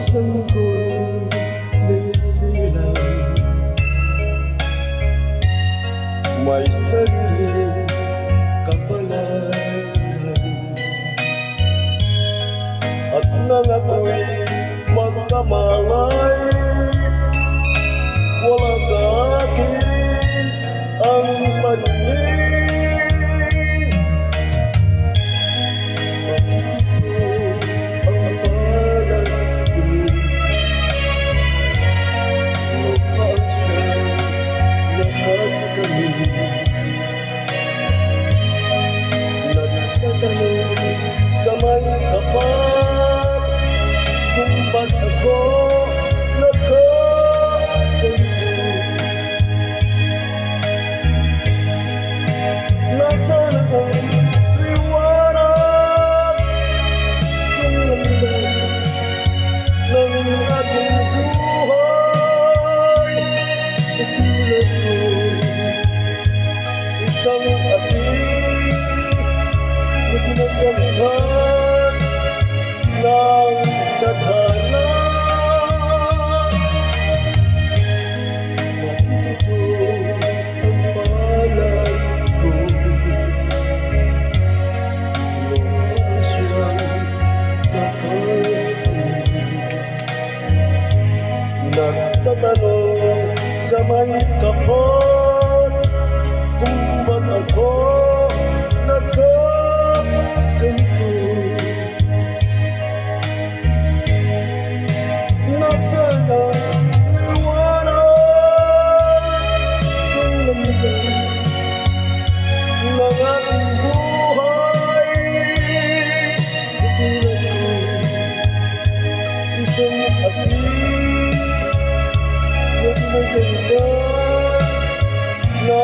sanggol di silang may sariling kapalaran at nang ako'y magkamalay, wala sa akin ang paningin. Bakit ito ang palad ko? Lupaan siya lahat kami. Nagtatanong sa may kapal kung ba't ako nagkaganito. Nasaan ang liwanag ng landas ng aking buhay? Katulad ko, isang ating na ginagalihan ng tadhana. Bakit ito ang palad ko? Lupaan siyang nakakalimot. Nagtatanong sa may kapal kung ba't ako nagkaganito. Nasaan ang liwanag ng landas ng aking buhay? Katulad ko, isang ating na ginaganda na